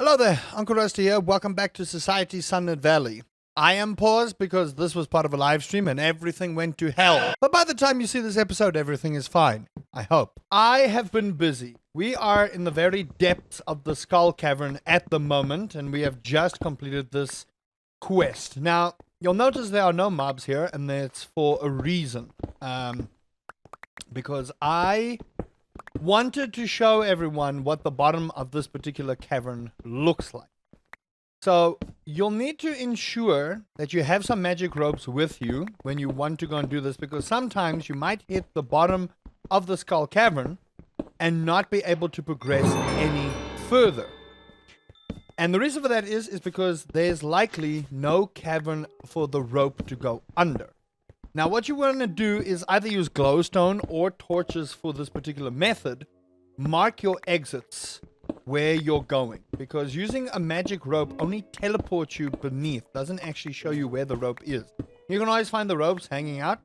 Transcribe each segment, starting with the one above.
Hello there, Uncle Rusty here. Welcome back to Society Sunlit Valley. I am paused because this was part of a live stream and everything went to hell. But by the time you see this episode, everything is fine. I hope. I have been busy. We are in the very depths of the Skull Cavern at the moment, and we have just completed this quest. Now, you'll notice there are no mobs here, and that's for a reason. Because I wanted to show everyone what the bottom of this particular cavern looks like. So you'll need to ensure that you have some magic ropes with you when you want to go and do this, because sometimes you might hit the bottom of the Skull Cavern and not be able to progress any further. And the reason for that is because there's likely no cavern for the rope to go under. Now, what you want to do is either use glowstone or torches for this particular method. Mark your exits where you're going, because using a magic rope only teleports you beneath, doesn't actually show you where the rope is. You can always find the ropes hanging out,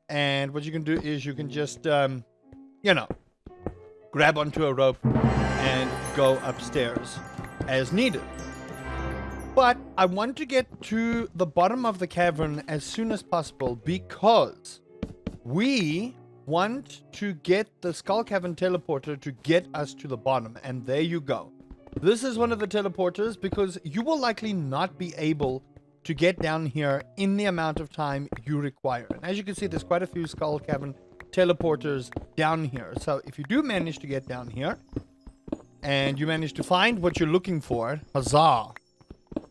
and what you can do is you can just, grab onto a rope and go upstairs as needed. But I want to get to the bottom of the cavern as soon as possible because we want to get the Skull Cavern teleporter to get us to the bottom. And there you go. This is one of the teleporters because you will likely not be able to get down here in the amount of time you require. And as you can see, there's quite a few Skull Cavern teleporters down here. So if you do manage to get down here and you manage to find what you're looking for, huzzah!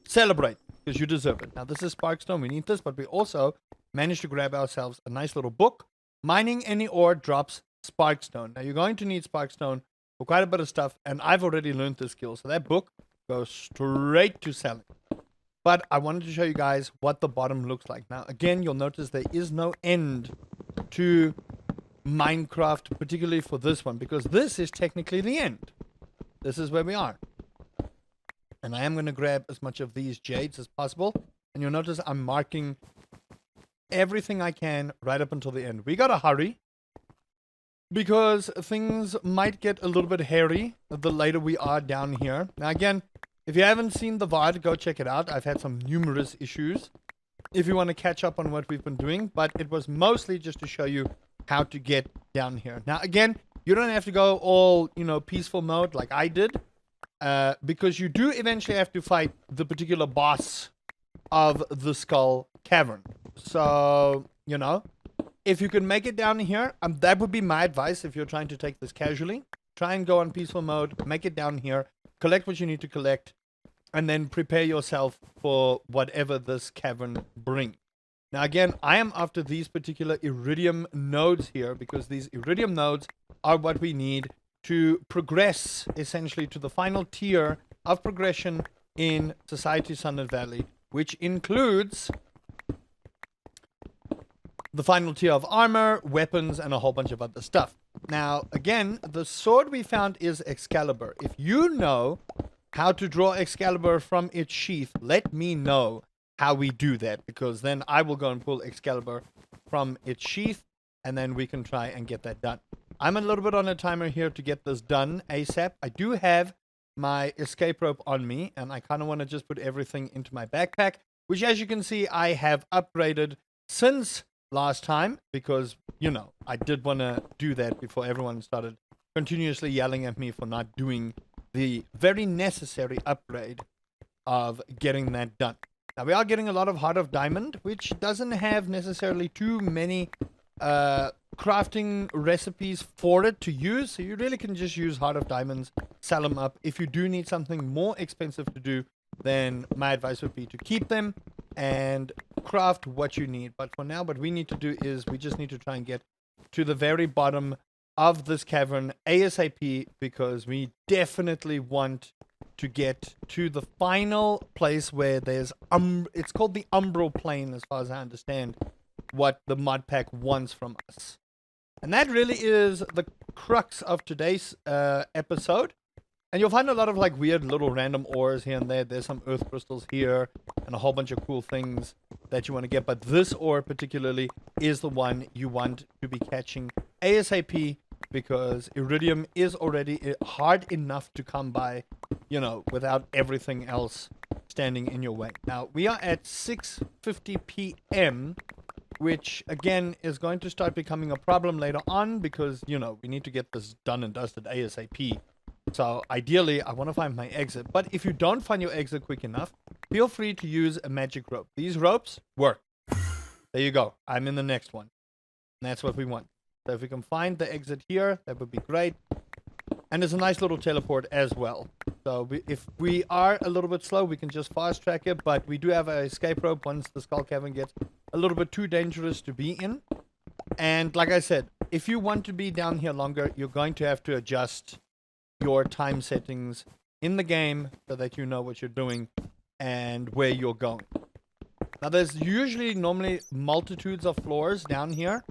Celebrate, because you deserve it. Now, this is Sparkstone. We need this, but we also managed to grab ourselves a nice little book. Mining any ore drops Sparkstone. Now, you're going to need Sparkstone for quite a bit of stuff, and I've already learned this skill. So that book goes straight to selling. But I wanted to show you guys what the bottom looks like. Now, again, you'll notice there is no end to Minecraft, particularly for this one, because this is technically the end. This is where we are. And I am going to grab as much of these jades as possible. And you'll notice I'm marking everything I can right up until the end. We got to hurry because things might get a little bit hairy the later we are down here. Now, again, if you haven't seen the VOD, go check it out. I've had some numerous issues if you want to catch up on what we've been doing. But it was mostly just to show you how to get down here. Now, again, you don't have to go all, peaceful mode like I did. Because you do eventually have to fight the particular boss of the Skull Cavern. So, if you can make it down here, that would be my advice if you're trying to take this casually. Try and go on peaceful mode, make it down here, collect what you need to collect, and then prepare yourself for whatever this cavern brings. Now, again, I am after these particular iridium nodes here, because these iridium nodes are what we need to progress essentially to the final tier of progression in Society Sunlit Valley, which includes the final tier of armor, weapons, and a whole bunch of other stuff. Now, again, the sword we found is Excalibur. If you know how to draw Excalibur from its sheath, let me know how we do that, because then I will go and pull Excalibur from its sheath, and then we can try and get that done. I'm a little bit on a timer here to get this done ASAP. I do have my escape rope on me, and I kind of want to just put everything into my backpack, which, as you can see, I have upgraded since last time, because, I did want to do that before everyone started continuously yelling at me for not doing the very necessary upgrade of getting that done. Now, we are getting a lot of Heart of Diamond, which doesn't have necessarily too many crafting recipes for it to use, so you really can just use Heart of Diamonds, sell them up. If you do need something more expensive to do, then my advice would be to keep them and craft what you need. But for now, what we need to do is we just need to try and get to the very bottom of this cavern ASAP, because we definitely want to get to the final place where there's it's called the Umbral Plane, as far as I understand what the modpack wants from us. And that really is the crux of today's episode. And you'll find a lot of weird little random ores here and there. There's some earth crystals here and a whole bunch of cool things that you want to get. But this ore particularly is the one you want to be catching ASAP, because iridium is already hard enough to come by you know, without everything else standing in your way. Now, we are at 6:50 p.m., which again is going to start becoming a problem later on because, you know, we need to get this done and dusted ASAP. So ideally, I want to find my exit. But if you don't find your exit quick enough, feel free to use a magic rope. These ropes work. There you go. I'm in the next one. And that's what we want. So if we can find the exit here, that would be great. And there's a nice little teleport as well. So if we are a little bit slow, we can just fast track it. But we do have an escape rope once the skull cavern gets a little bit too dangerous to be in. And like I said, if you want to be down here longer, you're going to have to adjust your time settings in the game so that you know what you're doing and where you're going. Now, there's usually normally multitudes of floors down here.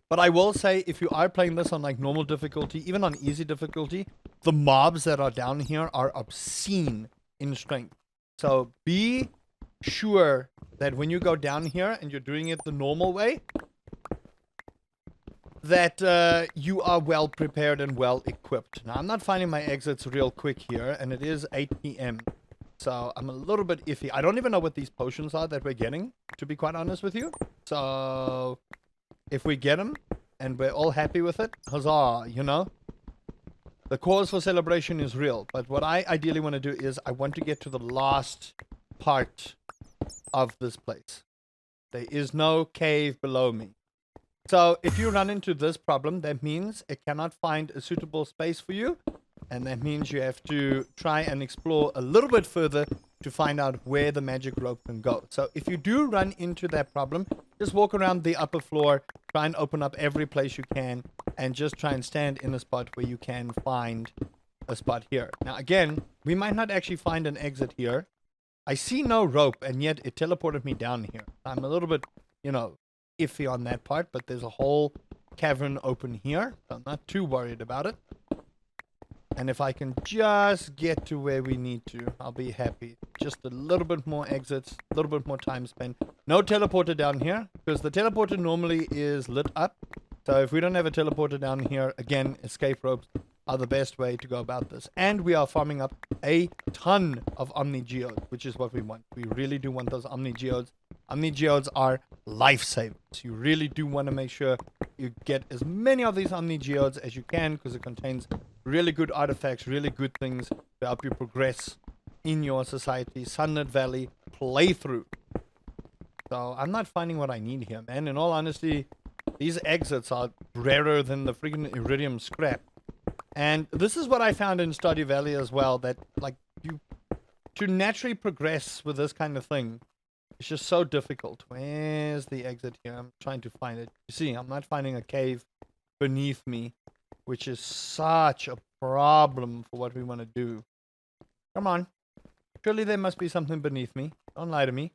But I will say, if you are playing this on like normal difficulty, even on easy difficulty, the mobs that are down here are obscene in strength. So be sure that when you go down here and you're doing it the normal way, that you are well prepared and well equipped. Now, I'm not finding my exits real quick here, and it is 8 p.m. So I'm a little bit iffy. I don't even know what these potions are that we're getting, to be quite honest with you. So if we get them and we're all happy with it, huzzah, you know? The cause for celebration is real. But what I ideally want to do is I want to get to the last part of this place. There is no cave below me. So if you run into this problem, that means it cannot find a suitable space for you. And that means you have to try and explore a little bit further to find out where the magic rope can go. So if you do run into that problem, just walk around the upper floor, try and open up every place you can, and just try and stand in a spot where you can find a spot here. Now again, we might not actually find an exit here. I see no rope, and yet it teleported me down here. I'm a little bit, you know, iffy on that part, but there's a whole cavern open here, so I'm not too worried about it. And if I can just get to where we need to, I'll be happy. Just a little bit more exits, a little bit more time spent. No teleporter down here, because the teleporter normally is lit up. So if we don't have a teleporter down here, again, escape ropes are the best way to go about this. And we are farming up a ton of Omni Geodes, which is what we want. We really do want those Omni Geodes. Omni Geodes are lifesavers. You really do want to make sure you get as many of these Omni Geodes as you can, because it contains really good artifacts, really good things to help you progress in your society. Sunlit Valley playthrough. So I'm not finding what I need here, man. In all honesty, these exits are rarer than the freaking iridium scrap. And this is what I found in Stardew Valley as well, that like to naturally progress with this kind of thing, it's just so difficult. Where's the exit here? I'm trying to find it. You see, I'm not finding a cave beneath me, which is such a problem for what we want to do. Come on. Surely there must be something beneath me. Don't lie to me.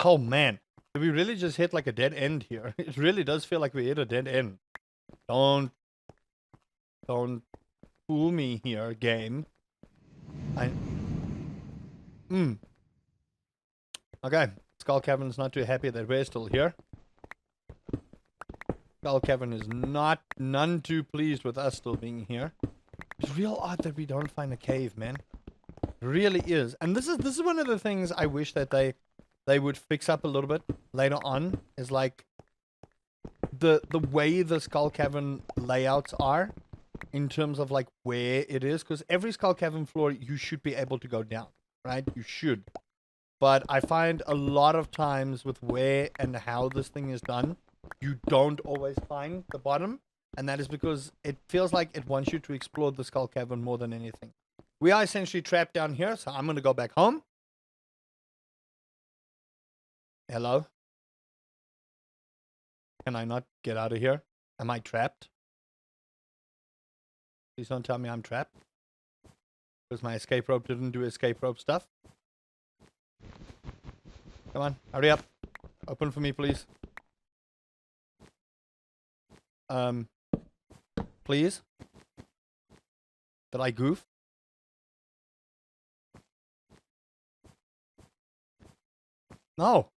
Oh man, did we really just hit like a dead end here? It really does feel like we hit a dead end. Don't fool me here, game. Okay, Skull Cavern's not too happy that we're still here. Skull Cavern is none too pleased with us still being here. It's real odd that we don't find a cave, man. It really is. And this is one of the things I wish that they would fix up a little bit later on, is like the way the Skull Cavern layouts are in terms of like where it is, because every Skull Cavern floor you should be able to go down, right? You should. But I find a lot of times with where and how this thing is done, you don't always find the bottom, and that is because it feels like it wants you to explore the Skull Cavern more than anything. We are essentially trapped down here, so I'm going to go back home. Hello? Can I not get out of here? Am I trapped? Please don't tell me I'm trapped. Because my escape rope didn't do escape rope stuff. Come on, hurry up. Open for me, please. Please? Did I goof? No.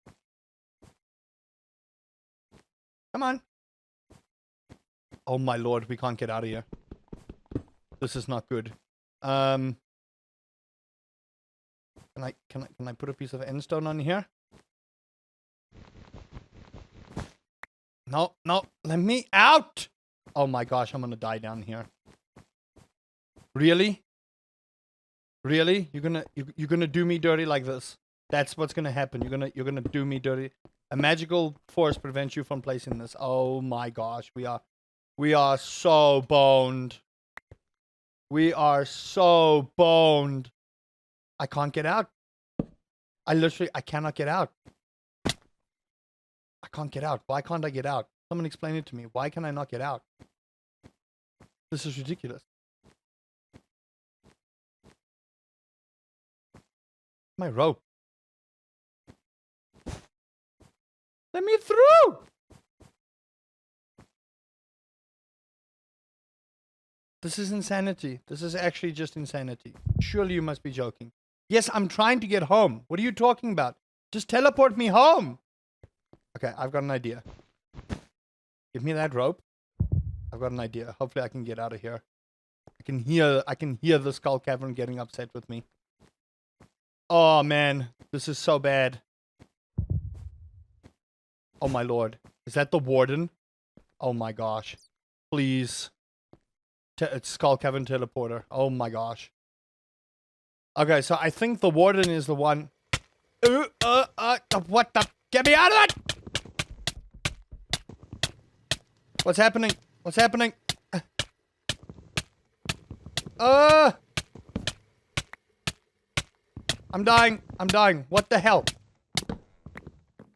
Come on. Oh my lord, we can't get out of here. This is not good. Can I put a piece of endstone on here? No, no, let me out! Oh my gosh, I'm gonna die down here. Really? Really? You're gonna do me dirty like this? That's what's gonna happen. You're gonna do me dirty. A magical force prevents you from placing this. Oh my gosh, we are so boned. We are so boned. I can't get out. I cannot get out. I can't get out. Why can't I get out? Someone explain it to me. Why can I not get out? This is ridiculous. My rope. Let me through! This is insanity. This is actually just insanity. Surely you must be joking. Yes, I'm trying to get home. What are you talking about? Just teleport me home. Okay, I've got an idea. Give me that rope. I've got an idea. Hopefully I can get out of here. I can hear the skull cavern getting upset with me. Oh man, this is so bad. Oh my lord. Is that the warden? Oh my gosh. Please. It's skull cavern teleporter. Oh my gosh. Okay, so I think the warden is the one. What the? Get me out of it! What's happening? What's happening? I'm dying. I'm dying. What the hell?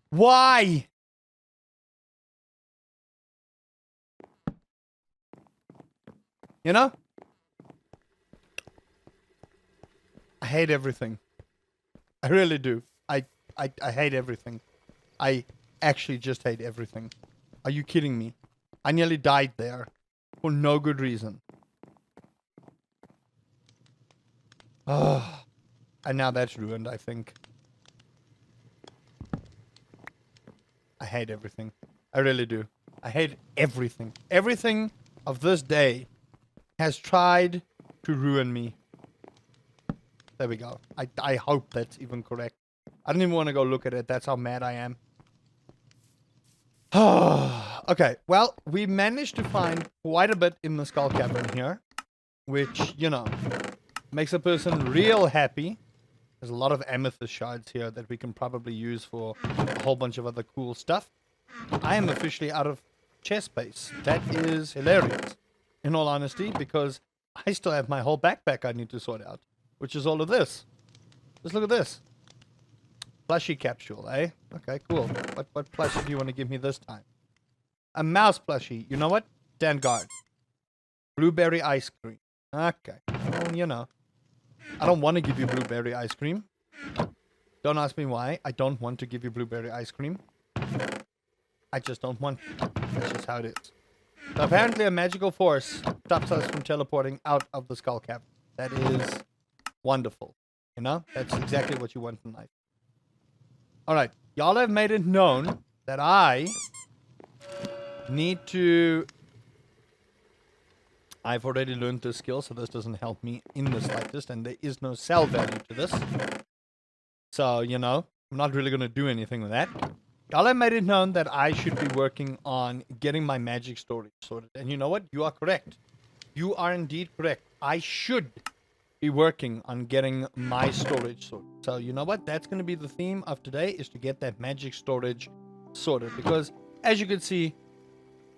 Why? You know? I hate everything. I really do. I hate everything. I actually just hate everything. Are you kidding me? I nearly died there. For no good reason. Oh. And now that's ruined, I think. I hate everything. I really do. I hate everything. Everything of this day has tried to ruin me. There we go. I hope that's even correct. I don't even want to go look at it. That's how mad I am. Okay, well, we managed to find quite a bit in the skull cavern here. Which, you know, makes a person real happy. There's a lot of amethyst shards here that we can probably use for a whole bunch of other cool stuff. I am officially out of chest space. That is hilarious, in all honesty, because I still have my whole backpack I need to sort out, which is all of this. Just look at this. Plushie capsule, eh? Okay, cool. What plushie do you want to give me this time? A mouse plushie. You know what? Stand guard. Blueberry ice cream. Okay. Well, you know. I don't want to give you blueberry ice cream. Don't ask me why. I don't want to give you blueberry ice cream. I just don't want to. That's just how it is. So apparently a magical force stops us from teleporting out of the skull cavern. That is wonderful. You know? That's exactly what you want in life. Alright. Y'all have made it known that I need to... I've already learned this skill, so this doesn't help me in the slightest, and there is no sell value to this. So, you know, I'm not really going to do anything with that. Y'all have made it known that I should be working on getting my magic storage sorted. And you know what? You are correct. You are indeed correct. I should be working on getting my storage sorted. So, you know what? That's going to be the theme of today, is to get that magic storage sorted. Because, as you can see,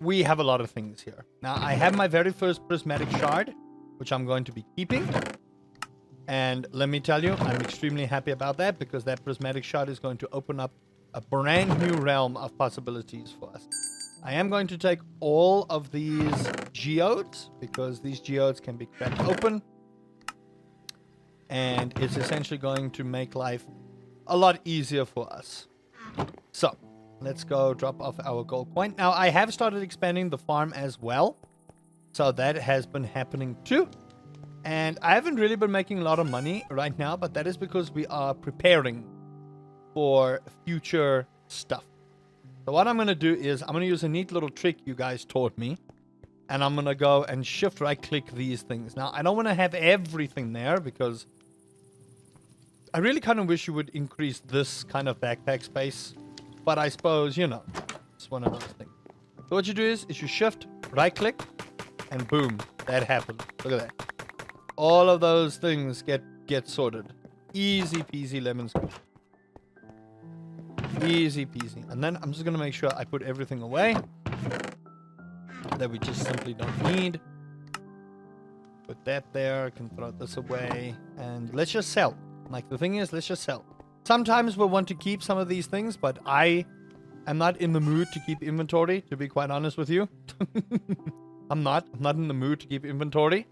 we have a lot of things here. Now, I have my very first prismatic shard, which I'm going to be keeping. And let me tell you, I'm extremely happy about that, because that prismatic shard is going to open up a brand new realm of possibilities for us. I am going to take all of these geodes, because these geodes can be cracked open. And it's essentially going to make life a lot easier for us. So, let's go drop off our gold coin. Now, I have started expanding the farm as well. So that has been happening too. And I haven't really been making a lot of money right now, but that is because we are preparing for future stuff. So what I'm going to do is I'm going to use a neat little trick you guys taught me. And I'm going to go and shift right click these things. Now, I don't want to have everything there because I really kind of wish you would increase this kind of backpack space. But I suppose, you know, it's one of those things. So what you do is you shift, right click, and boom, that happened. Look at that. All of those things get sorted. Easy peasy lemon squeeze. Easy peasy. And then I'm just going to make sure I put everything away that we just simply don't need. Put that there. Can throw this away. And let's just sell. Like, the thing is, let's just sell. Sometimes we'll want to keep some of these things, but I am not in the mood to keep inventory, to be quite honest with you. I'm not in the mood to keep inventory.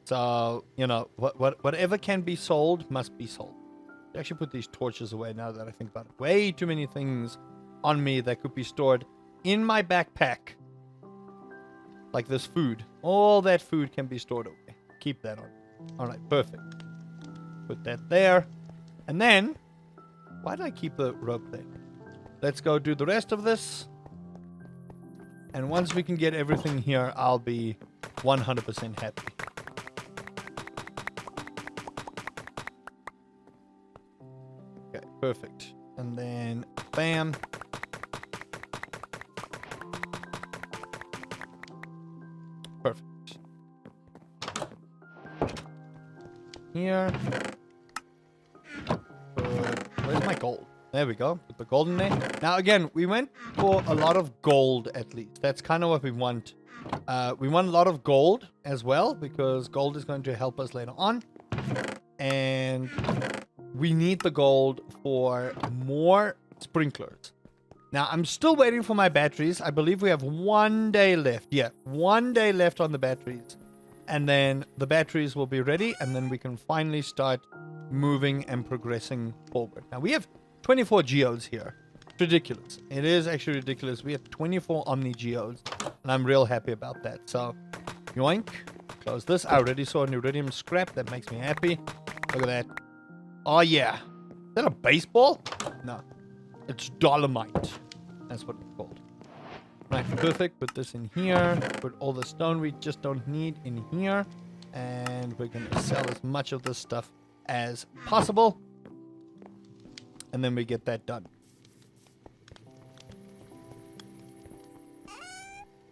So, you know, whatever can be sold must be sold. I actually put these torches away now that I think about it. Way too many things on me that could be stored in my backpack. Like this food. All that food can be stored away. Keep that on. Alright, perfect. Put that there. And then, why did I keep the rope there? Let's go do the rest of this. And once we can get everything here, I'll be 100% happy. Okay, perfect. And then, bam. Perfect. Here. Where's my gold? There we go. Put the gold in there. Now, again, we went for a lot of gold, at least. That's kind of what we want. We want a lot of gold as well, because gold is going to help us later on. And we need the gold for more sprinklers. Now, I'm still waiting for my batteries. I believe we have 1 day left. Yeah, 1 day left on the batteries. And then the batteries will be ready, and then we can finally start moving and progressing forward. Now, we have 24 geodes here. It's ridiculous. It is actually ridiculous. We have 24 Omni geodes, and I'm real happy about that. So, yoink. Close this. I already saw an iridium scrap. That makes me happy. Look at that. Oh, yeah. Is that a baseball? No. It's dolomite. That's what it's called. Right, perfect. Put this in here. Put all the stone we just don't need in here. And we're going to sell as much of this stuff as possible. And then we get that done.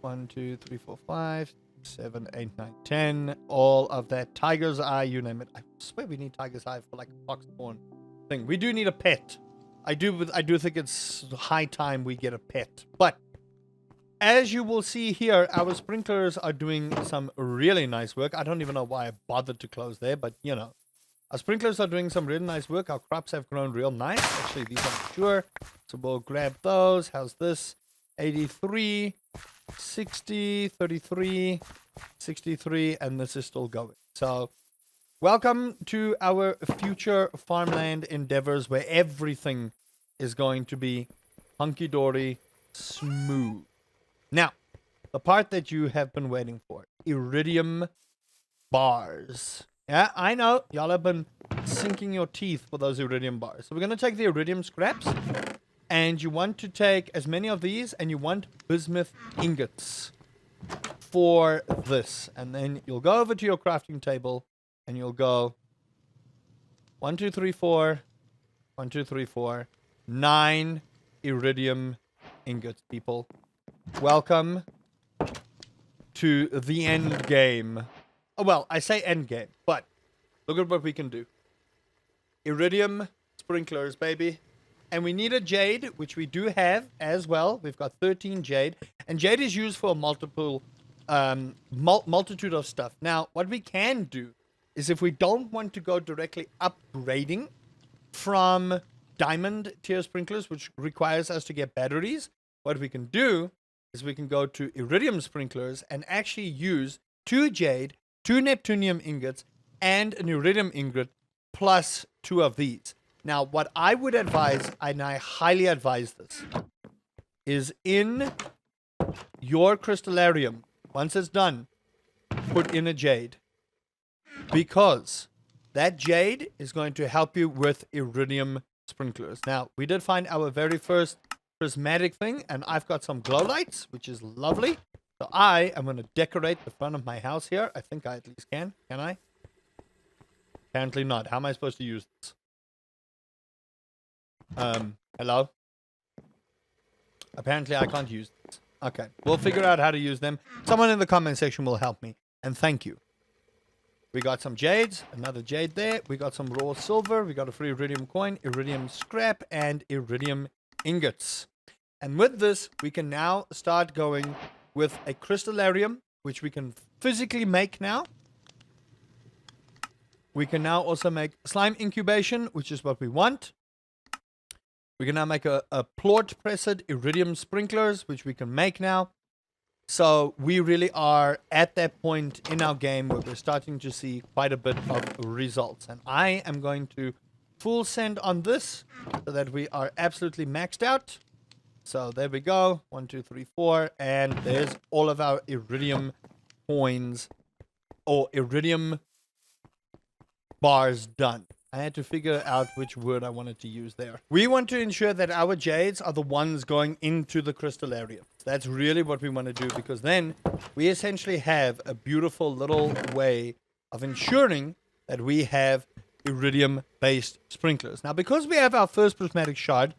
1, 2, 3, 4, 5, 7, 8, 9, 10. All of that. Tiger's eye, you name it. I swear we need tiger's eye for like a foxborn thing. We do need a pet. I do think it's high time we get a pet. But as you will see here, our sprinklers are doing some really nice work. I don't even know why I bothered to close there, but you know. Our sprinklers are doing some really nice work. Our crops have grown real nice. Actually, these are mature. So we'll grab those. How's this? 83, 60, 33, 63, and this is still going. So, welcome to our future farmland endeavors where everything is going to be hunky-dory smooth. Now, the part that you have been waiting for. Iridium bars. Yeah, I know. Y'all have been sinking your teeth for those iridium bars. So we're going to take the iridium scraps. And you want to take as many of these. And you want bismuth ingots for this. And then you'll go over to your crafting table. And you'll go 1, 2, 3, 4. 1, 2, 3, 4. 9 iridium ingots, people. Welcome to the end game. Oh, well, I say end game, but look at what we can do. Iridium sprinklers, baby. And we need a jade, which we do have as well. We've got 13 jade. And jade is used for a multitude of stuff. Now, what we can do is if we don't want to go directly upgrading from diamond tier sprinklers, which requires us to get batteries, what we can do is we can go to iridium sprinklers and actually use 2 jade, 2 neptunium ingots, and an iridium ingot, plus 2 of these. Now, what I would advise, and I highly advise this, is in your crystallarium, once it's done, put in a jade. Because that jade is going to help you with iridium sprinklers. Now, we did find our very first prismatic thing, and I've got some glow lights, which is lovely. So I am going to decorate the front of my house here. I think I at least can. Can I? Apparently not. How am I supposed to use this? Hello? Apparently I can't use this. Okay. We'll figure out how to use them. Someone in the comment section will help me. And thank you. We got some jades. Another jade there. We got some raw silver. We got a free iridium coin, iridium scrap, and iridium ingots. And with this, we can now start going with a crystallarium, which we can physically make now. We can now also make slime incubation, which is what we want. We can now make a plort pressed iridium sprinklers, which we can make now. So we really are at that point in our game where we're starting to see quite a bit of results. And I am going to full send on this so that we are absolutely maxed out. So there we go. 1, 2, 3, 4. And there's all of our iridium coins or iridium bars done. I had to figure out which word I wanted to use there. We want to ensure that our jades are the ones going into the crystallarium. That's really what we want to do, because then we essentially have a beautiful little way of ensuring that we have iridium-based sprinklers. Now, because we have our first prismatic shard,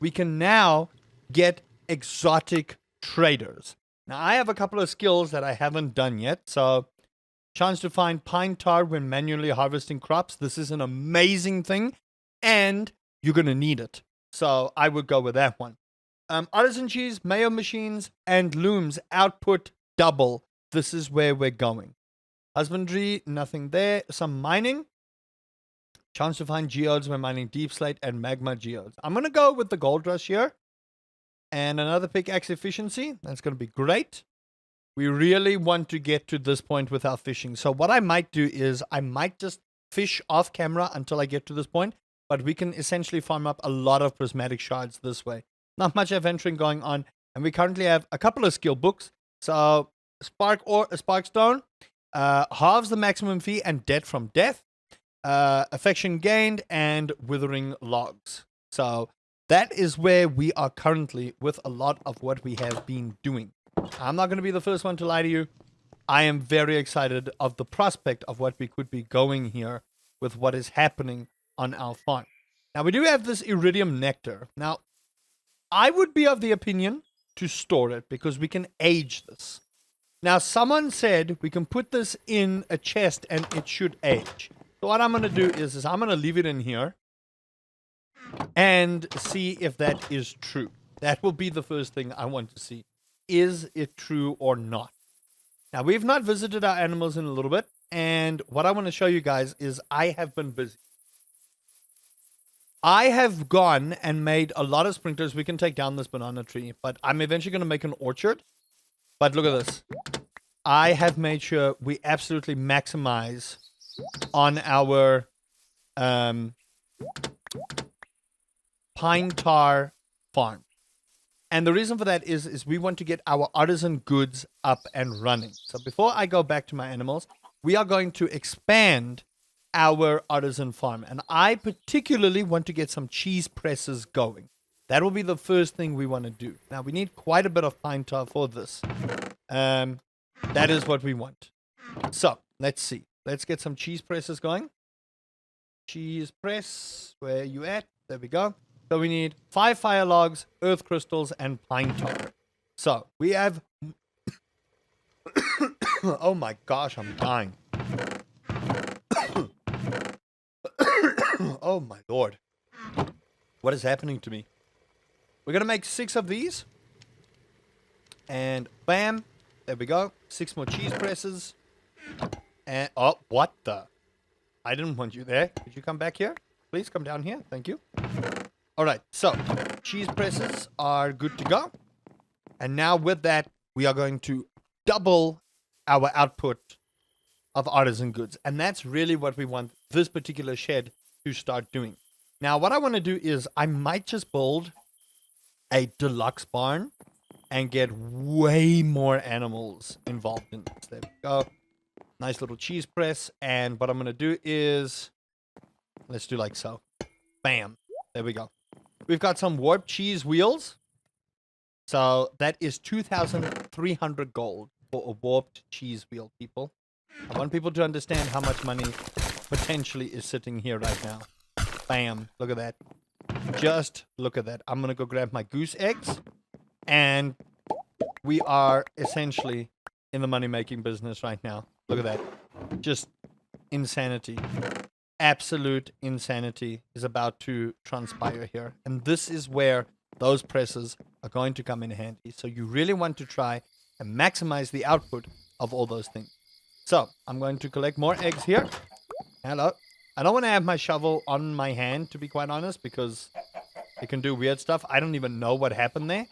we can now get exotic traders. Now, I have a couple of skills that I haven't done yet, so chance to find pine tar when manually harvesting crops. This is an amazing thing, and you're going to need it. So I would go with that one. Artisan cheese, mayo machines, and looms output double. This is where we're going. Husbandry, nothing there. Some mining. Chance to find geodes when mining deep slate and magma geodes. I'm going to go with the gold rush here. And another pickaxe efficiency. That's going to be great. We really want to get to this point with our fishing. So what I might do is I might just fish off camera until I get to this point. But we can essentially farm up a lot of prismatic shards this way. Not much adventuring going on. And we currently have a couple of skill books. So Sparkstone halves the maximum fee and debt from death. Affection gained and withering logs. So that is where we are currently with a lot of what we have been doing. I'm not going to be the first one to lie to you. I am very excited of the prospect of what we could be going here with what is happening on our farm. Now, we do have this iridium nectar. Now, I would be of the opinion to store it because we can age this. Now, someone said we can put this in a chest and it should age. So what I'm going to do is I'm going to leave it in here and see if that is true. That will be the first thing I want to see. Is it true or not? Now, we've not visited our animals in a little bit, and what I want to show you guys is I have been busy. I have gone and made a lot of sprinklers. We can take down this banana tree, but I'm eventually going to make an orchard. But look at this. I have made sure we absolutely maximize on our pine tar farm. And the reason for that is we want to get our artisan goods up and running. So before I go back to my animals, we are going to expand our artisan farm. And I particularly want to get some cheese presses going. That will be the first thing we want to do. Now, we need quite a bit of pine tar for this. That is what we want. So, let's see. Let's get some cheese presses going. Cheese press, where are you at? There we go. So we need 5 fire logs, earth crystals, and pine tar. So we have... Oh my gosh, I'm dying. Oh my lord. What is happening to me? We're going to make 6 of these. And bam. There we go. 6 more cheese presses. And... Oh, what the... I didn't want you there. Could you come back here? Please come down here. Thank you. All right. So, cheese presses are good to go. And now with that, we are going to double our output of artisan goods. And that's really what we want this particular shed to start doing. Now, what I want to do is I might just build a deluxe barn and get way more animals involved in this. There we go. Nice little cheese press. And what I'm going to do is, let's do like so. Bam. There we go. We've got some warp cheese wheels. So that is 2,300 gold for a warped cheese wheel, people. I want people to understand how much money potentially is sitting here right now. Bam. Look at that. Just look at that. I'm going to go grab my goose eggs. And we are essentially in the money-making business right now. Look at that. Just insanity. Absolute insanity is about to transpire here. And this is where those presses are going to come in handy. So you really want to try and maximize the output of all those things. So I'm going to collect more eggs here. Hello. I don't want to have my shovel on my hand, to be quite honest, because it can do weird stuff. I don't even know what happened there.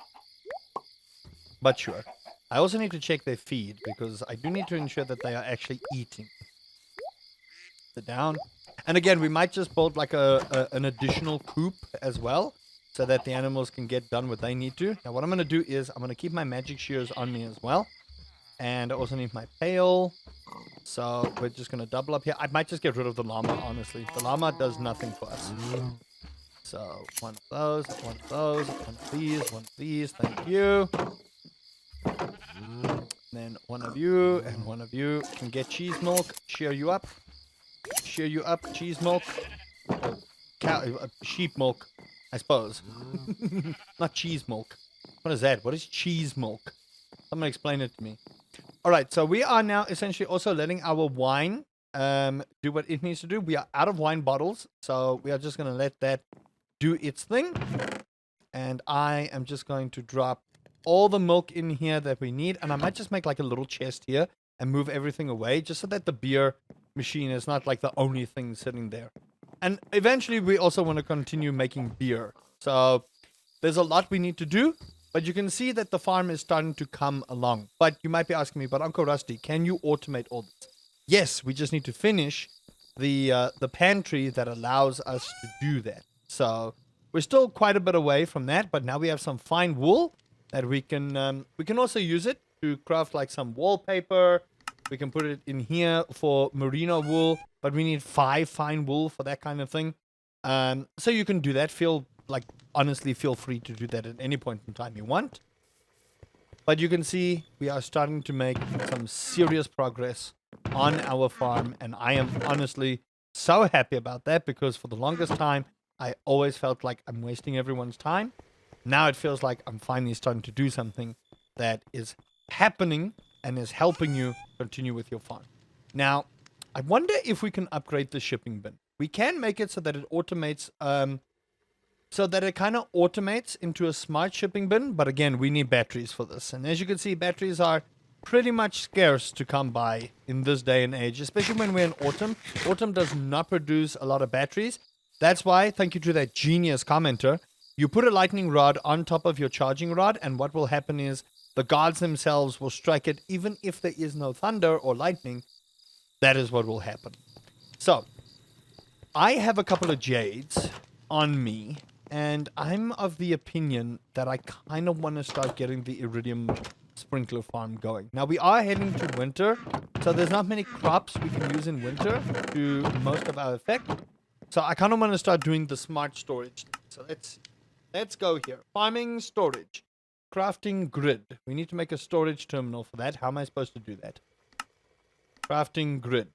But sure. I also need to check their feed, because I do need to ensure that they are actually eating. Sit down. And again, we might just build like an additional coop as well, so that the animals can get done what they need to. Now what I'm going to do is I'm going to keep my magic shears on me as well. And I also need my pail. So we're just going to double up here. I might just get rid of the llama, honestly. The llama does nothing for us. So one of those, one of those, one of these. Thank you. Then one of you and one of you can get cheese milk. Shear you up. Shear you up, cheese milk. Sheep milk, I suppose. Not cheese milk. What is that? What is cheese milk? Someone explain it to me. Alright, so we are now essentially also letting our wine do what it needs to do. We are out of wine bottles, so we are just going to let that do its thing. And I am just going to drop all the milk in here that we need. And I might just make like a little chest here and move everything away, just so that the beer machine is not like the only thing sitting there. And eventually we also want to continue making beer. So there's a lot we need to do. But you can see that the farm is starting to come along. But you might be asking me, but Uncle Rusty, can you automate all this? Yes, we just need to finish the pantry that allows us to do that. So we're still quite a bit away from that, but now we have some fine wool that we can also use it to craft like some wallpaper. We can put it in here for merino wool, but we need 5 fine wool for that kind of thing. So you can do that. Honestly, feel free to do that at any point in time you want. But you can see we are starting to make some serious progress on our farm. And I am honestly so happy about that, because for the longest time, I always felt like I'm wasting everyone's time. Now it feels like I'm finally starting to do something that is happening and is helping you continue with your farm. Now, I wonder if we can upgrade the shipping bin. We can make it so that it automates... So that it kind of automates into a smart shipping bin. But again, we need batteries for this. And as you can see, batteries are pretty much scarce to come by in this day and age, especially when we're in autumn. Autumn does not produce a lot of batteries. That's why, thank you to that genius commenter, you put a lightning rod on top of your charging rod, and what will happen is the gods themselves will strike it even if there is no thunder or lightning. That is what will happen. So, I have a couple of jades on me. And I'm of the opinion that I kind of want to start getting the iridium sprinkler farm going. Now, we are heading to winter, so there's not many crops we can use in winter to most of our effect. So I kind of want to start doing the smart storage. So let's go here. Farming, storage, crafting grid. We need to make a storage terminal for that. How am I supposed to do that? Crafting grid.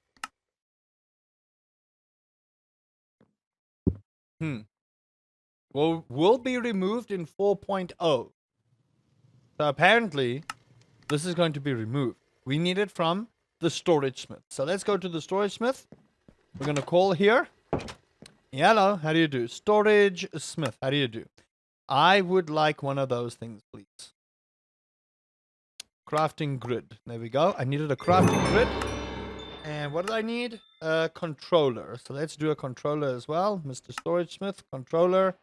Will be removed in 4.0. So apparently, this is going to be removed. We need it from the storage smith. So let's go to the storage smith. We're going to call here. Hello, how do you do? Storage smith, how do you do? I would like one of those things, please. Crafting grid. There we go. I needed a crafting grid. And what did I need? A controller. So let's do a controller as well. Mr. Storage Smith, controller.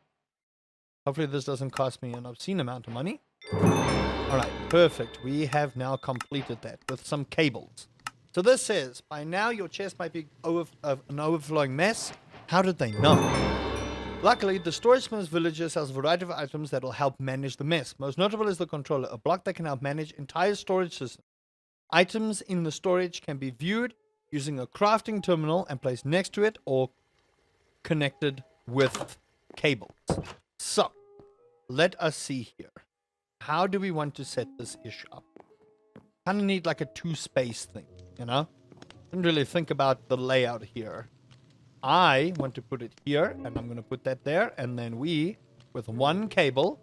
Hopefully this doesn't cost me an obscene amount of money. Alright, perfect. We have now completed that with some cables. So this says, by now your chest might be an overflowing mess. How did they know? Luckily, the Storage Smith's villages has a variety of items that will help manage the mess. Most notable is the controller, a block that can help manage entire storage systems. Items in the storage can be viewed using a crafting terminal and placed next to it or connected with cables. So, let us see here. how do we want to set this ish up? Kind of need like a 2-space thing, you know? Didn't really think about the layout here. I want to put it here, and I'm going to put that there, and then we, with one cable,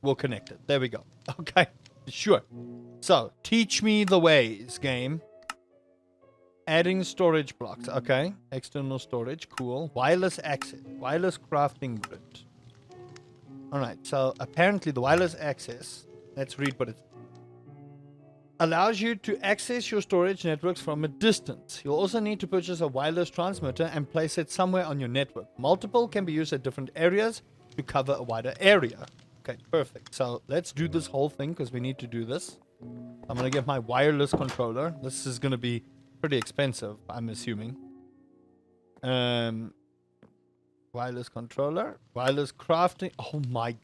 will connect it. There we go. Okay, sure. So, teach me the ways, game. Adding storage blocks. Okay, external storage. Cool. Wireless access. Wireless crafting grid. Alright, so apparently the wireless access, let's read what it allows you to access your storage networks from a distance. You'll also need to purchase a wireless transmitter and place it somewhere on your network. Multiple can be used at different areas to cover a wider area. Okay, perfect. So let's do this whole thing because we need to do this. I'm going to get my wireless controller. This is going to be pretty expensive, I'm assuming. Wireless controller. Wireless crafting. Oh my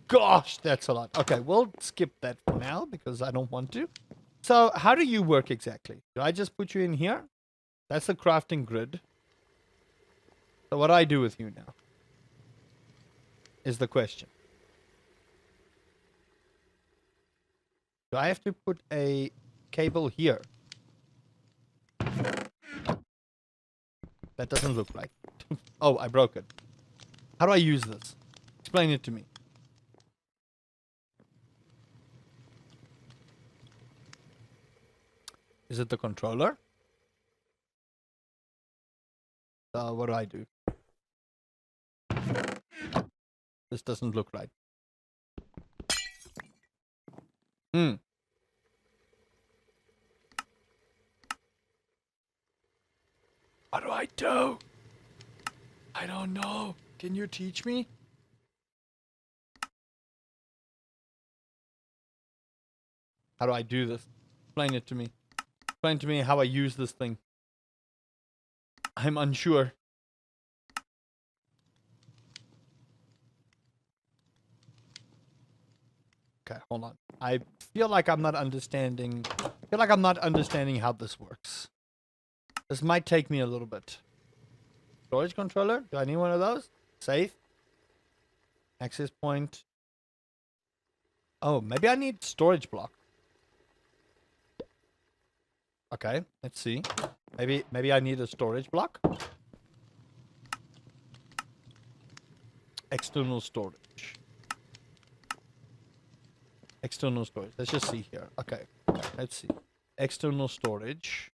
gosh, that's a lot. Okay, we'll skip that for now because I don't want to. So, how do you work exactly? Do I just put you in here? That's the crafting grid. So, what do I do with you now? Is the question. Do I have to put a cable here? That doesn't look right. Oh, I broke it. How do I use this? Explain it to me. Is it the controller? What do I do? This doesn't look right. What do I do? I don't know. Can you teach me? How do I do this? Explain it to me. Explain to me how I use this thing. I'm unsure. Okay, hold on. I feel like I'm not understanding. I feel like I'm not understanding how this works. This might take me a little bit. Storage controller? Do I need one of those? Safe. Access point. Oh, maybe I need storage block. Okay, let's see. Maybe I need a storage block. External storage. External storage. Let's just see here. Okay, let's see. External storage.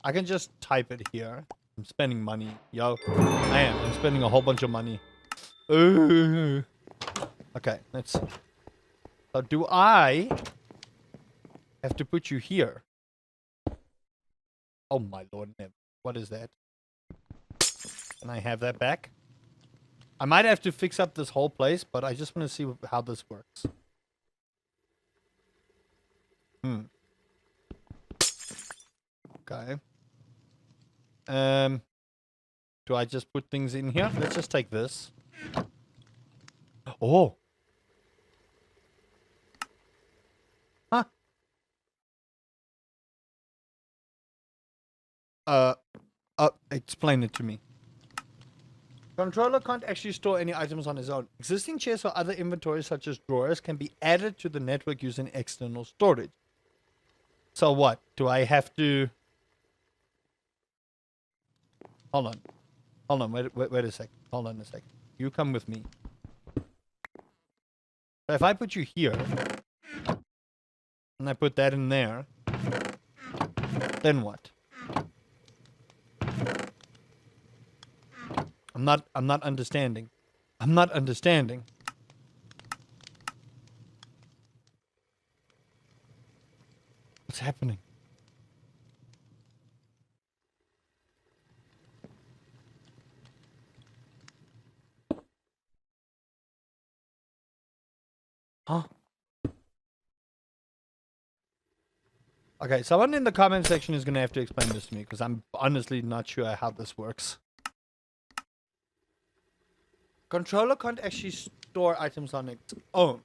I can just type it here. I'm spending money. Yo, I am. I'm spending a whole bunch of money. Okay, let's see. So do I have to put you here? Oh my lord, what is that? Can I have that back? I might have to fix up this whole place, but I just want to see how this works. Okay. Do I just put things in here? Let's just take this. Oh. Huh. Explain it to me. Controller can't actually store any items on his own. Existing chests or other inventories such as drawers can be added to the network using external storage. So what? Do I have to... Hold on, wait a second. Hold on a second. You come with me. So if I put you here, and I put that in there, then what? I'm not understanding. I'm not understanding. What's happening? Huh? Okay, someone in the comment section is going to have to explain this to me because I'm honestly not sure how this works. Controller can't actually store items on its own.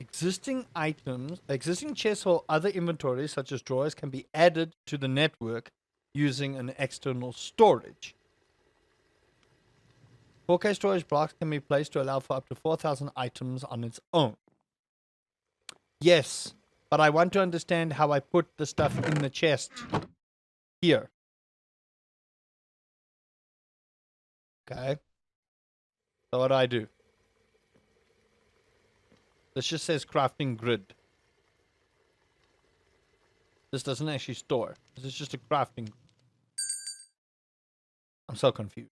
Existing items, existing chests or other inventories such as drawers can be added to the network using an external storage. 4K storage blocks can be placed to allow for up to 4,000 items on its own. Yes, but I want to understand how I put the stuff in the chest here. Okay. So what do? This just says crafting grid. This doesn't actually store. This is just a crafting. I'm so confused.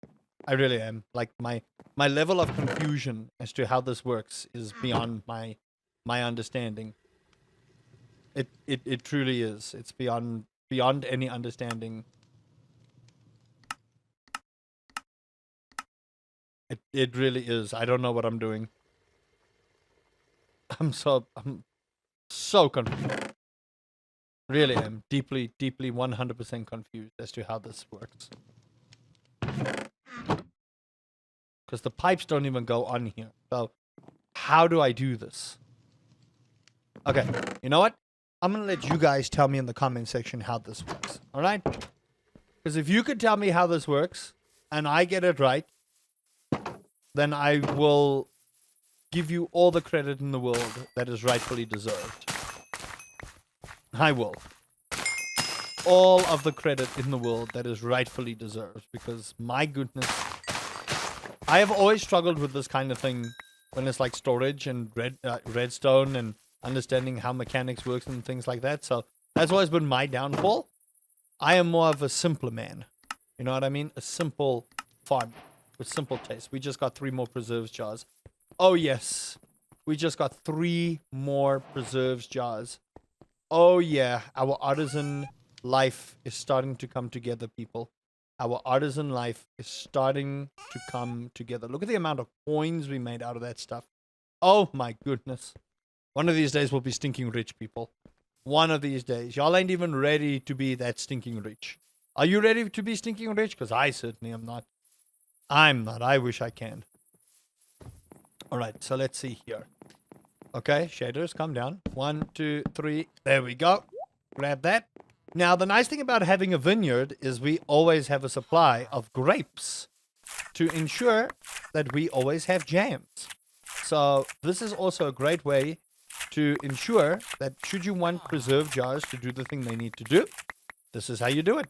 I really am. Like my level of confusion as to how this works is beyond my understanding. It truly is. It's beyond any understanding. It really is. I don't know what I'm doing. I'm so confused. Really am deeply 100% confused as to how this works. Because the pipes don't even go on here. So how do I do this? Okay, you know what? I'm going to let you guys tell me in the comment section how this works. All right? Because if you could tell me how this works and I get it right, then I will give you all the credit in the world that is rightfully deserved. I will. All of the credit in the world that is rightfully deserved. Because, my goodness, I have always struggled with this kind of thing when it's like storage and redstone and understanding how mechanics works and things like that. So that's always been my downfall. I am more of a simpler man. You know what I mean? A simple farm with simple taste. We just got 3 more preserves jars. Oh, yes. We just got 3 more preserves jars. Oh, yeah. Our artisan life is starting to come together, people. Our artisan life is starting to come together. Look at the amount of coins we made out of that stuff. Oh, my goodness. One of these days we'll be stinking rich, people. One of these days. Y'all ain't even ready to be that stinking rich. Are you ready to be stinking rich? Because I certainly am not. I'm not. I wish I can. All right, so let's see here. Okay, shaders, come down. 1, 2, 3. There we go. Grab that. Now, the nice thing about having a vineyard is we always have a supply of grapes to ensure that we always have jams. So this is also a great way to ensure that should you want preserve jars to do the thing they need to do, this is how you do it.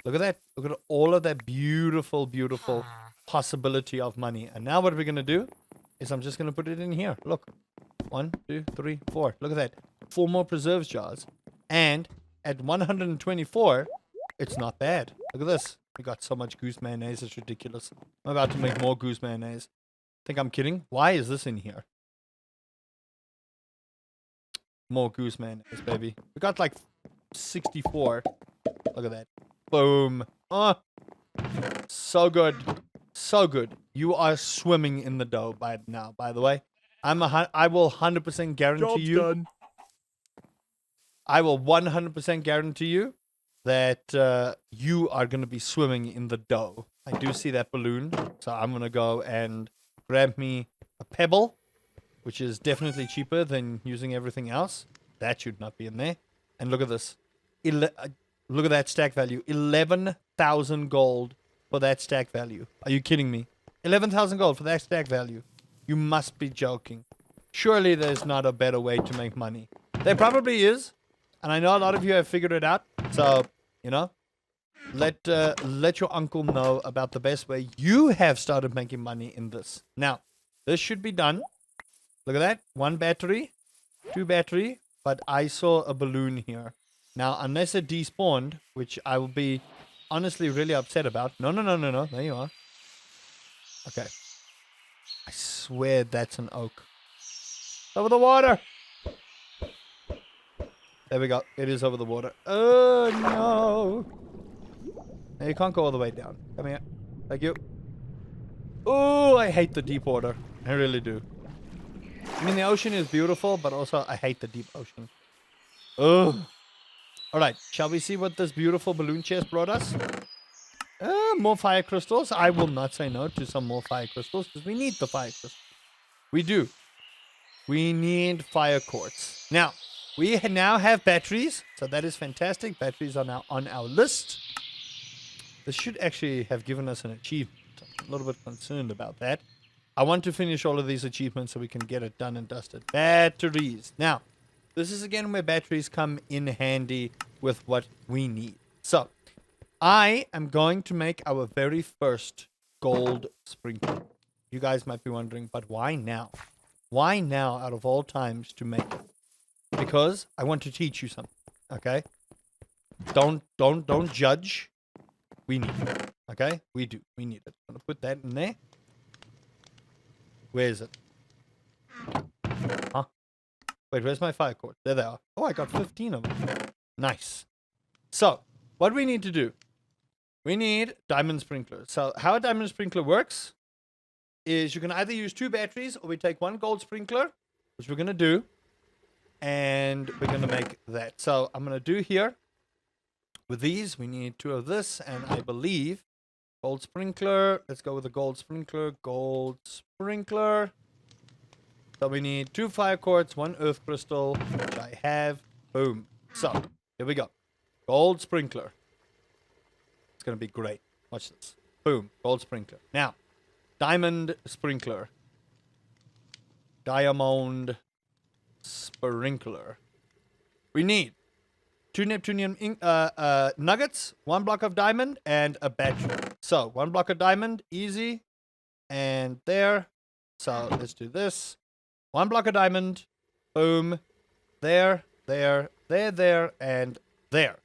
Look at that. Look at all of that beautiful, beautiful possibility of money. And now what we're going to do is I'm just going to put it in here. Look. 1, 2, 3, 4. Look at that. 4 more preserves jars. And at 124, it's not bad. Look at this. We got so much goose mayonnaise. It's ridiculous. I'm about to make more goose mayonnaise. Think I'm kidding? Why is this in here? More goose mayonnaise, baby. We got like 64. Look at that. Boom. Oh, so good. So good. You are swimming in the dough by now, by the way. I will 100% guarantee you. Done. I will 100% guarantee you that you are going to be swimming in the dough. I do see that balloon, so I'm going to go and grab me a pebble, which is definitely cheaper than using everything else. That should not be in there. And look at this. Look at that stack value. 11,000 gold for that stack value. Are you kidding me? 11,000 gold for that stack value. You must be joking. Surely there's not a better way to make money. There probably is. And I know a lot of you have figured it out. So, you know, let your uncle know about the best way you have started making money in this. Now, this should be done. Look at that. 1 battery. 2 battery. But I saw a balloon here. Now, unless it despawned, which I will be honestly really upset about. No. There you are. Okay. I swear that's an oak. Over the water. There we go. It is over the water. Oh, no. Now, you can't go all the way down. Come here. Thank you. Oh, I hate the deep water. I really do. I mean, the ocean is beautiful, but also I hate the deep ocean. Ugh. All right. Shall we see what this beautiful balloon chest brought us? More fire crystals. I will not say no to some more fire crystals because we need the fire crystals. We do. We need fire quartz. Now, we now have batteries, so that is fantastic. Batteries are now on our list. This should actually have given us an achievement. I'm a little bit concerned about that. I want to finish all of these achievements so we can get it done and dusted. Batteries. Now, this is again where batteries come in handy with what we need. So, I am going to make our very first gold sprinkler. You guys might be wondering, but why now? Why now out of all times to make it? Because I want to teach you something, okay? Don't judge. We need it, okay? We do. We need it. I'm going to put that in there. Where is it? Huh? Wait, where's my fire cord? There they are. Oh, I got 15 of them. Nice. So, what we need to do, we need diamond sprinkler. So, how a diamond sprinkler works is you can either use 2 batteries or we take 1 gold sprinkler, which we're going to do, and we're going to make that. So, I'm going to do here, with these, we need 2 of this, and I believe gold sprinkler. Let's go with the gold sprinkler. Gold sprinkler. So we need 2 fire quartz, 1 earth crystal, which I have. Boom. So, here we go. Gold sprinkler. It's going to be great. Watch this. Boom. Gold sprinkler. Now, diamond sprinkler. Diamond sprinkler. We need 2 Neptunian nuggets, 1 block of diamond, and a battery. So, 1 block of diamond, easy. And there. So, let's do this. 1 block of diamond. Boom. There, and there.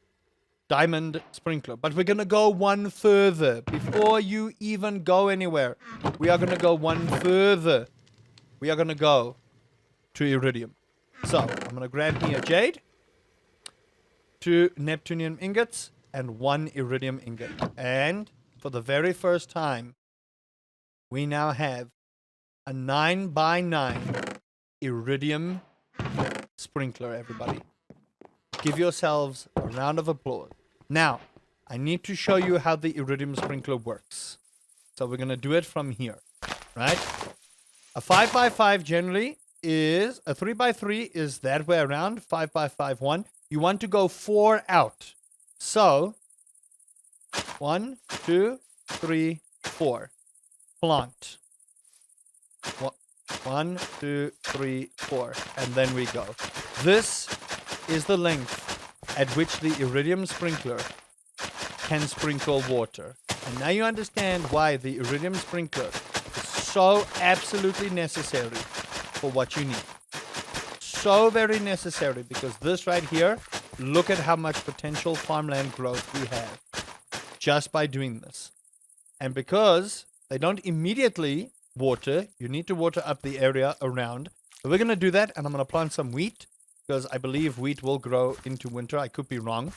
Diamond sprinkler. But we're going to go one further. Before you even go anywhere, we are going to go one further. We are going to go to iridium. So, I'm going to grab me a jade, 2 Neptunian ingots, and 1 iridium ingot. And for the very first time, we now have a 9x9 iridium sprinkler, everybody. Give yourselves a round of applause. Now, I need to show you how the iridium sprinkler works. So we're going to do it from here, right? A 5x5 generally is, a 3x3 is that way around, 5x5, 1. You want to go 4 out. So, 1, 2, 3, 4. Plant. 1, 2, 3, 4. And then we go. This is the length at which the iridium sprinkler can sprinkle water. And now you understand why the iridium sprinkler is so absolutely necessary for what you need. So very necessary, because this right here, look at how much potential farmland growth we have just by doing this. And because they don't immediately water, you need to water up the area around. So we're going to do that, and I'm going to plant some wheat, because I believe wheat will grow into winter. I could be wrong.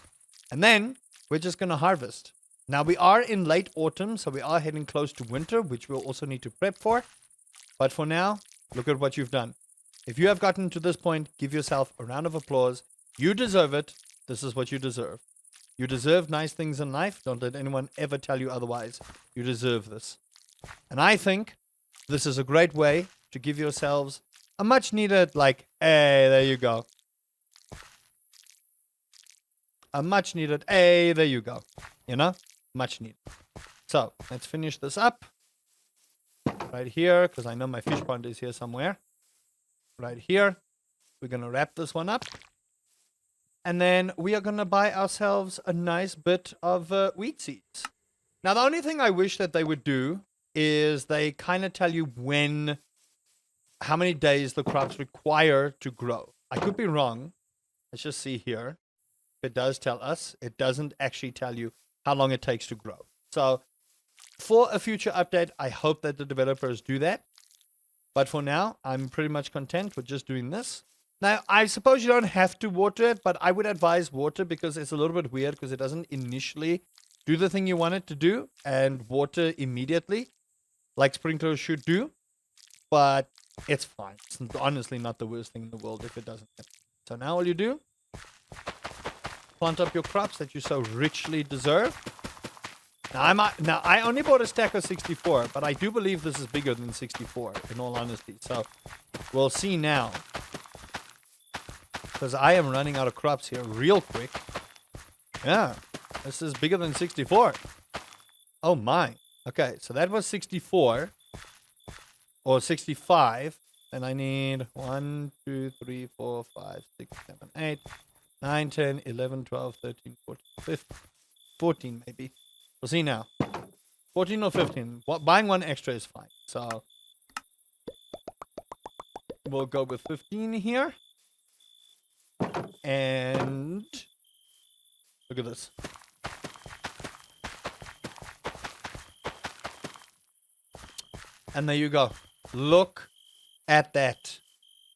And then we're just going to harvest. Now we are in late autumn, so we are heading close to winter, which we'll also need to prep for. But for now, look at what you've done. If you have gotten to this point, give yourself a round of applause. You deserve it. This is what you deserve. You deserve nice things in life. Don't let anyone ever tell you otherwise. You deserve this. And I think this is a great way to give yourselves a much needed, like, hey, there you go. A much needed, hey, there you go. You know? Much needed. So, let's finish this up. Right here, because I know my fish pond is here somewhere. Right here. We're going to wrap this one up. And then we are going to buy ourselves a nice bit of wheat seeds. Now, the only thing I wish that they would do is they kind of tell you how many days the crops require to grow. I could be wrong. Let's just see here. It does tell us. It doesn't actually tell you how long it takes to grow. So, for a future update, I hope that the developers do that. But for now, I'm pretty much content with just doing this. Now, I suppose you don't have to water it, but I would advise water because it's a little bit weird because it doesn't initially do the thing you want it to do and water immediately like sprinklers should do. But it's fine. It's honestly not the worst thing in the world if it doesn't. So now all you do, plant up your crops that you so richly deserve. Now, I only bought a stack of 64, but I do believe this is bigger than 64, in all honesty. So, we'll see now. Because I am running out of crops here real quick. Yeah, this is bigger than 64. Oh my. Okay, so that was 64 or 65. And I need 1, 2, 3, 4, 5, 6, 7, 8, 9, 10, 11, 12, 13, 14, 15, 14 maybe. We'll see now. 14 or 15. Buying one extra is fine. So we'll go with 15 here. And look at this. And there you go. Look at that.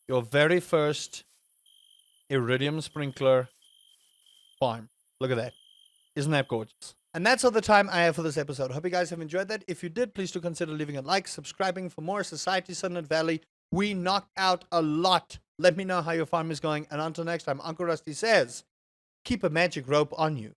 Your very first iridium sprinkler farm. Look at that. Isn't that gorgeous? And that's all the time I have for this episode. Hope you guys have enjoyed that. If you did, please do consider leaving a like, subscribing for more Society Sunlit Valley. We knocked out a lot. Let me know how your farm is going. And until next time, Uncle Rusty says, keep a magic rope on you.